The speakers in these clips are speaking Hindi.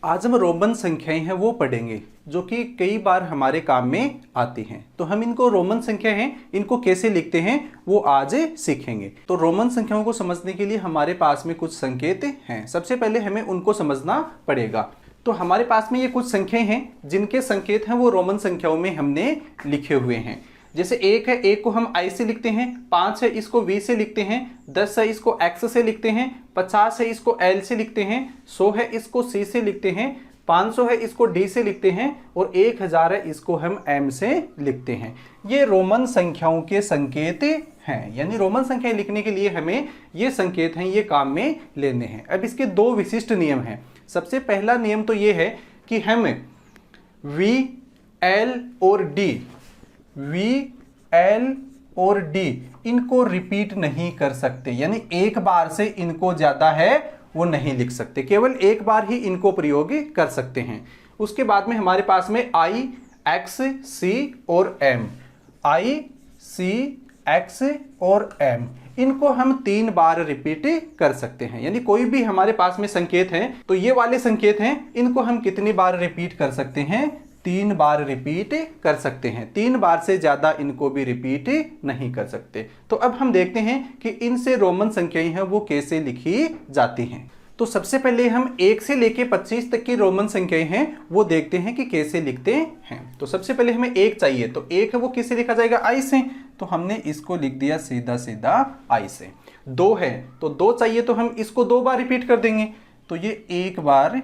आज हम रोमन संख्याएं हैं वो पढ़ेंगे जो कि कई बार हमारे काम में आती हैं। तो हम इनको रोमन संख्या हैं इनको कैसे लिखते हैं वो आज सीखेंगे। तो रोमन संख्याओं को समझने के लिए हमारे पास में कुछ संकेत हैं। सबसे पहले हमें उनको समझना पड़ेगा। तो हमारे पास में ये कुछ संख्याएं हैं जिनके संकेत हैं वो रोमन संख्याओं में हमने लिखे हुए हैं। जैसे एक है, एक को हम आई से लिखते हैं, 5 है इसको वी से लिखते हैं, 10 है इसको एक्स से लिखते हैं, 50 है इसको एल से लिखते हैं, 100 है इसको सी से लिखते हैं, 500 है इसको डी से लिखते हैं और 1000 है इसको हम एम से लिखते हैं। ये रोमन संख्याओं के संकेत हैं, यानी रोमन संख्याएं लिखने के लिए हमें ये संकेत हैं ये काम में लेने हैं। अब इसके दो विशिष्ट नियम हैं। सबसे पहला नियम तो ये है कि हम वी, एल और डी, वी, एल और डी इनको रिपीट नहीं कर सकते, यानी एक बार से इनको ज्यादा है वो नहीं लिख सकते, केवल एक बार ही इनको प्रयोग कर सकते हैं। उसके बाद में हमारे पास में आई, एक्स, सी और एम, आई, सी, एक्स और एम इनको हम 3 बार रिपीट कर सकते हैं। यानी कोई भी हमारे पास में संकेत है तो ये वाले संकेत हैं इनको हम कितनी बार रिपीट कर सकते हैं? 3 बार रिपीट कर सकते हैं। 3 बार से ज्यादा इनको भी रिपीट नहीं कर सकते। तो अब हम देखते हैं कि इनसे रोमन संख्याएं हैं वो कैसे लिखी जाती हैं। तो सबसे पहले हम 1 से लेके 25 तक की रोमन संख्याएं हैं वो देखते हैं कि कैसे लिखते हैं। तो सबसे पहले हमें 1 चाहिए, तो 1 है वो किससे लिखा जाएगा? आई से, तो हमने इसको लिख दिया सीधा सीधा आई से। 2 है तो 2 चाहिए तो हम इसको 2 बार रिपीट कर देंगे, तो ये 1 बार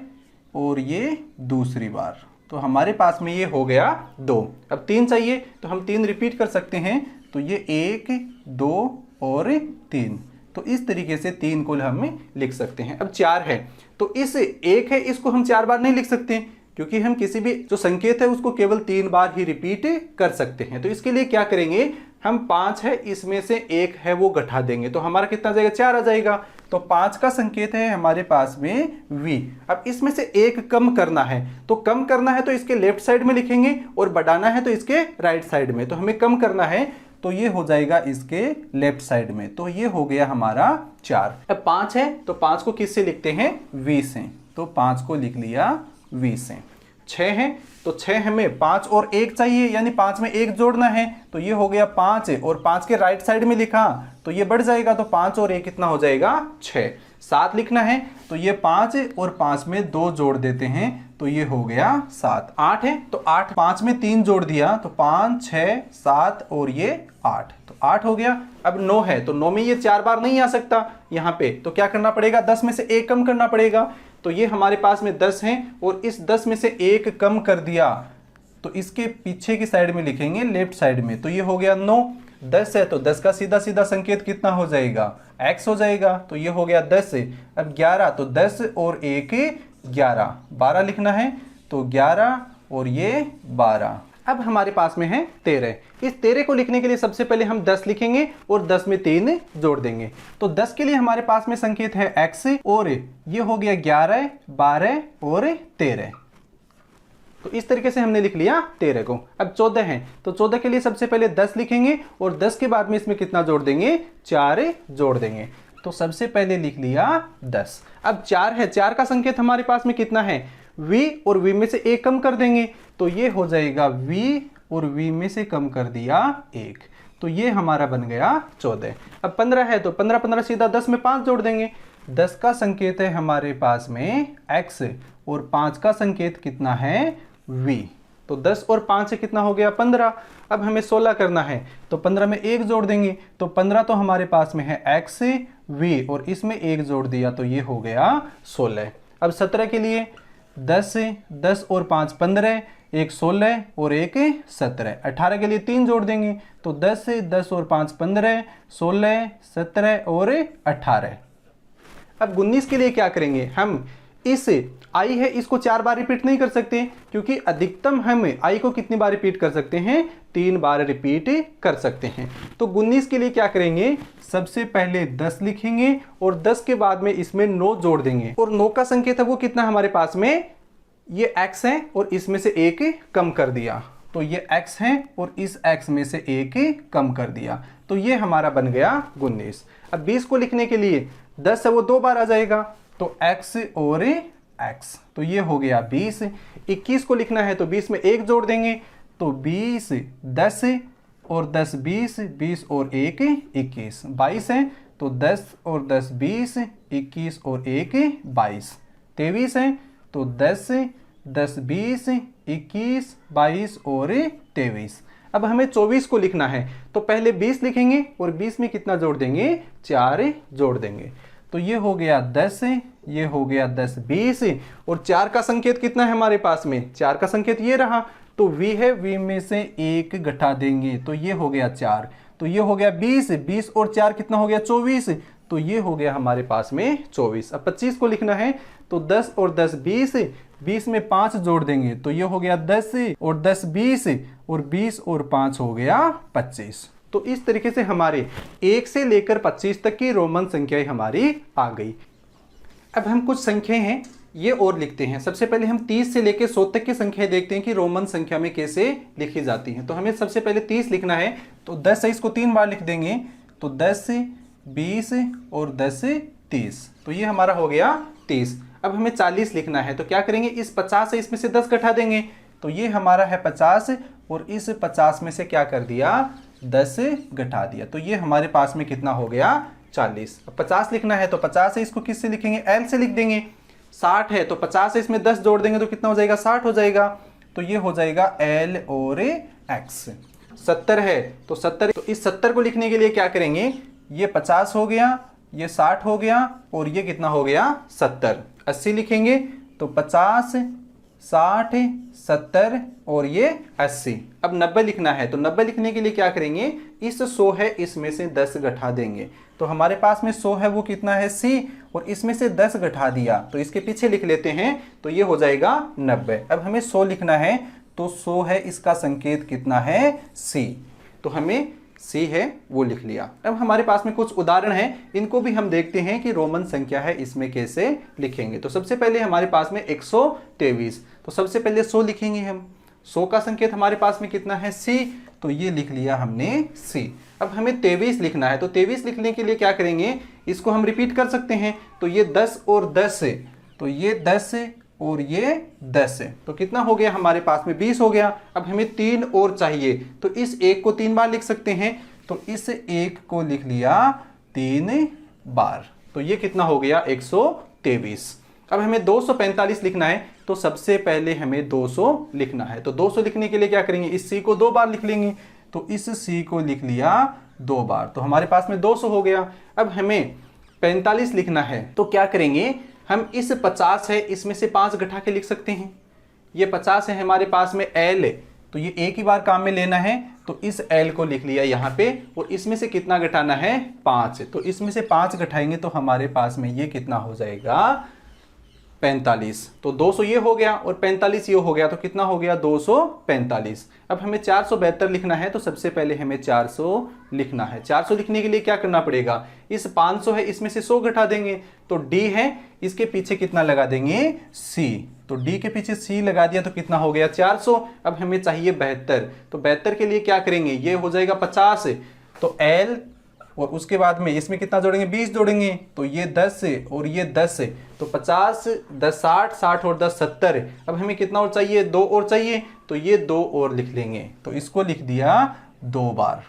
और ये दूसरी बार, तो हमारे पास में ये हो गया 2। अब 3 चाहिए तो हम 3 रिपीट कर सकते हैं, तो ये 1, 2 और 3, तो इस तरीके से 3 को हम लिख सकते हैं। अब 4 है तो इस 1 है इसको हम 4 बार नहीं लिख सकते क्योंकि हम किसी भी जो संकेत है उसको केवल 3 बार ही रिपीट कर सकते हैं। तो इसके लिए क्या करेंगे, हम 5 है इसमें से 1 है वो घटा देंगे, तो हमारा कितना जाएगा? 4 आ जाएगा। तो 5 का संकेत है हमारे पास में v। अब इसमें से 1 कम करना है, तो कम करना है तो इसके लेफ्ट साइड में लिखेंगे और बढ़ाना है तो इसके राइट साइड में। तो हमें कम करना है तो ये हो जाएगा इसके लेफ्ट साइड में, तो ये हो गया हमारा 4। अब 5 है तो 5 को किससे लिखते हैं? v से, तो 5 को लिख लिया v से। 6 है तो 6 हमें 5 और 1 चाहिए, यानी 5 में 1 जोड़ना है, तो ये हो गया 5 और 5 के राइट साइड में लिखा तो ये बढ़ जाएगा, तो 5 और 1 कितना हो जाएगा? 6। 7 लिखना है तो ये 5 और 5 में 2 जोड़ देते हैं तो ये हो गया 7। 8 है तो 8 5 में 3 जोड़ दिया तो 5, 6, 7 और ये 8, तो 8 हो गया। अब 9 है तो 9 में ये 4 बार नहीं आ सकता यहाँ पे, तो क्या करना पड़ेगा? 10 में से 1 कम करना पड़ेगा, तो ये हमारे पास में 10 है और इस 10 में से 1 कम कर दिया तो इसके पीछे की साइड में लिखेंगे लेफ्ट साइड में, तो ये हो गया 9। 10 है तो 10 का सीधा सीधा संकेत कितना हो जाएगा? x हो जाएगा, तो ये हो गया 10 है। अब 11 तो 10 और 1 11, 12 लिखना है तो 11 और ये 12। अब हमारे पास में है 13। इस 13 को लिखने के लिए सबसे पहले हम 10 लिखेंगे और 10 में 3 जोड़ देंगे, तो 10 के लिए हमारे पास में संकेत है x और ये हो गया 11, 12 और 13, तो इस तरीके से हमने लिख लिया 13 को। अब 14 है तो 14 के लिए सबसे पहले 10 लिखेंगे और 10 के बाद में इसमें कितना जोड़ देंगे? 4 जोड़ देंगे, तो सबसे पहले लिख लिया 10। अब 4 है, 4 का संकेत हमारे पास में कितना है? v, और v में से 1 कम कर देंगे तो ये हो जाएगा v और v में से कम कर दिया 1, तो ये हमारा बन गया 14। अब 15 है तो 15 15 सीधा 10 में 5 जोड़ देंगे। 10 का संकेत है हमारे पास में x और 5 का संकेत कितना है? v, तो 10 और 5 से कितना हो गया? 15। अब हमें 16 करना है तो 15 में 1 जोड़ देंगे, तो 15 तो हमारे पास में है x, v और इसमें 1 जोड़ दिया तो ये हो गया 16। अब 17 के लिए 10 और 5 15, 1 16 और 1 17। 18 के लिए 3 जोड़ देंगे तो 10 और 5 15, 16, 17 और 18। अब 19 के लिए क्या करेंगे? हम इस आई है इसको 4 बार रिपीट नहीं कर सकते क्योंकि अधिकतम हम आई को कितनी बार रिपीट कर सकते हैं? 3 बार रिपीट कर सकते हैं। तो 19 के लिए क्या करेंगे? सबसे पहले 10 लिखेंगे और 10 के बाद में इसमें 9 जोड़ देंगे, और 9 का संकेत है वो कितना हमारे पास में? ये x है और इसमें से 1 कम कर दिया, तो ये x है और इस x में से 1 कम कर दिया, तो ये हमारा बन गया 19। अब 20 को लिखने के लिए 10 है वो 2 बार आ जाएगा, तो x और x। तो ये हो गया 20। 21 को लिखना है तो 20 में 1 जोड़ देंगे तो 20 10 और 10 20, 20 और 1 21, 22 है तो 10 और 10 20, 21 और 1 22, 23 है तो 10 10 20, 21 22 और 23। अब हमें 24 को लिखना है तो पहले 20 लिखेंगे और 20 में कितना जोड़ देंगे, 4 जोड़ देंगे। तो ये हो गया 10, ये हो गया 10 20 और 4 का संकेत कितना है हमारे पास में, 4 का संकेत ये रहा तो v है, v में से 1 घटा देंगे तो ये हो गया 4। तो ये हो गया 20, 20 और 4 कितना हो गया 24। तो ये हो गया हमारे पास में 24। अब 25 को लिखना है तो 10 और 10 20, 20 में 5 जोड़ देंगे तो ये हो गया 10 और 10 20 और 20 और 5 हो गया 25। तो इस तरीके से हमारे 1 से लेकर 25 तक की रोमन संख्याएं हमारी आ गई। अब हम कुछ संख्याएं हैं ये और लिखते हैं। सबसे पहले हम 30 से लेकर 100 तक की संख्याएं देखते हैं कि रोमन संख्या में कैसे लिखी जाती हैं। तो हमें सबसे पहले 30 लिखना है तो 10 है, इसको 3 बार लिख देंगे तो 10 20 और 10 30। तो ये हमारा हो गया 30। अब हमें 40 लिखना है तो क्या करेंगे, इस 50 से इसमें से 10 घटा देंगे तो ये हमारा है 50 और इस 50 में से क्या कर दिया, 10 घटा दिया तो ये हमारे पास में कितना हो गया 40। अब 50 लिखना है तो 50 है, इसको किससे लिखेंगे, L से लिख देंगे। 60 है तो 50 है, इसमें 10 जोड़ देंगे तो कितना हो जाएगा, 60 हो जाएगा। तो ये हो जाएगा L और X। 70 है तो 70, तो इस 70 को लिखने के लिए क्या करेंगे, ये 50 हो गया, ये 60 हो गया और ये कितना हो गया 70। 80 लिखेंगे तो 50 60 70 और ये 80। अब 90 लिखना है तो 90 लिखने के लिए क्या करेंगे, इस 100 है इसमें से 10 घटा देंगे तो हमारे पास में 100 है वो कितना है C और इसमें से 10 घटा दिया तो इसके पीछे लिख लेते हैं तो ये हो जाएगा 90। अब हमें 100 लिखना है तो 100 है, इसका संकेत कितना है C, तो हमें C है वो लिख लिया। अब हमारे पास में कुछ उदाहरण हैं, इनको भी हम देखते हैं कि रोमन संख्या है इसमें कैसे लिखेंगे। तो सबसे पहले हमारे पास में 123, तो सबसे पहले 100 लिखेंगे हम। 100 का संकेत हमारे पास में कितना है C, तो ये लिख लिया हमने C। अब हमें 23 लिखना है तो 23 लिखने के लिए क्या करेंगे, इसको हम रिपीट कर सकते हैं तो ये 10 और 10 है तो ये 10 और ये 10 है तो कितना हो गया हमारे पास में 20 हो गया। अब हमें 3 और चाहिए तो इस 1 को 3 बार लिख सकते हैं तो इस 1 को लिख लिया 3 बार तो ये कितना हो गया 123। अब हमें 245 लिखना है तो सबसे पहले हमें 200 लिखना है तो 200 लिखने के लिए क्या करेंगे, इस C को 2 बार लिख लेंगे तो इस C को लिख लिया 2 बार तो हमारे पास में 200 हो गया। अब हमें 45 लिखना है तो क्या करेंगे, हम इस 50 है इसमें से 5 घटा के लिख सकते हैं। ये 50 है हमारे पास में L तो ये एक ही बार काम में लेना है तो इस L को लिख लिया यहाँ पे और इसमें से कितना घटाना है 5, तो इसमें से 5 घटाएंगे तो हमारे पास में ये कितना हो जाएगा 45। तो 200 ये हो गया और 45 ये हो गया तो कितना हो गया 245। अब हमें 472 लिखना है तो सबसे पहले हमें 400 लिखना है। 400 लिखने के लिए क्या करना पड़ेगा, इस 500 है इसमें से 100 घटा देंगे तो D है इसके पीछे कितना लगा देंगे C, तो D के पीछे C लगा दिया तो कितना हो गया 400। अब हमें चाहिए 72 तो 72 के लिए क्या करेंगे, ये हो जाएगा 50 तो L और उसके बाद में इसमें कितना जोड़ेंगे 20 जोड़ेंगे तो ये 10 और ये 10 तो 50 10 60 60 और 10 70। अब हमें कितना और चाहिए, 2 और चाहिए तो ये 2 और लिख लेंगे तो इसको लिख दिया 2 बार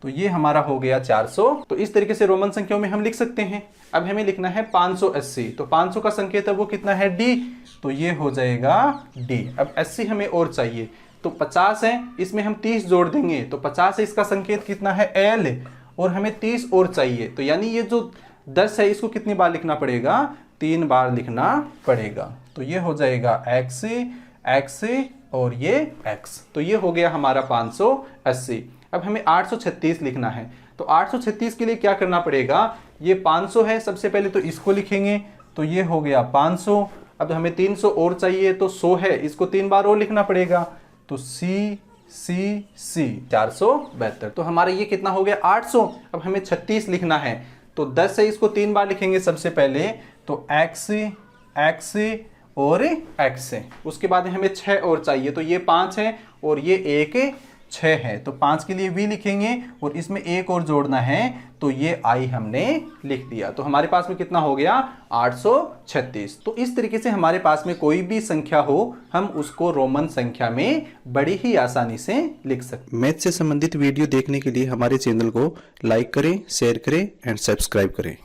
तो ये हमारा हो गया 400। तो इस तरीके से रोमन संख्याओं में हम लिख सकते हैं। अब हमें लिखना है 580 तो 500 का संकेत है वो कितना है D तो ये हो जाएगा D। अब 80 हमें और चाहिए तो 50 है इसमें हम 30 जोड़ देंगे तो 50 है इसका संकेत कितना है L और हमें 30 और चाहिए तो यानी ये जो 10 है इसको कितनी बार लिखना पड़ेगा, 3 बार लिखना पड़ेगा तो ये हो जाएगा X X और ये X तो ये हो गया हमारा 580। अब हमें 836 लिखना है तो 836 के लिए क्या करना पड़ेगा, ये 500 है सबसे पहले तो इसको लिखेंगे तो ये हो गया 500। अब हमें 300 और चाहिए तो 100 है इसको 3 बार और लिखना पड़ेगा तो C C C 472 तो हमारा ये कितना हो गया 800। अब हमें 36 लिखना है तो 10 है इसको 3 बार लिखेंगे सबसे पहले तो X X और X है। उसके बाद हमें 6 और चाहिए तो ये 5 है और ये 1 6 है, तो 5 के लिए v लिखेंगे और इसमें एक और जोड़ना है, तो ये i हमने लिख दिया। तो हमारे पास में कितना हो गया 836। तो इस तरीके से हमारे पास में कोई भी संख्या हो, हम उसको रोमन संख्या में बड़ी ही आसानी से लिख सकते हैं। मैथ से संबंधित वीडियो देखने के लिए हमारे चैनल को लाइक करें, शेयर करें एंड सब्सक्राइब करें।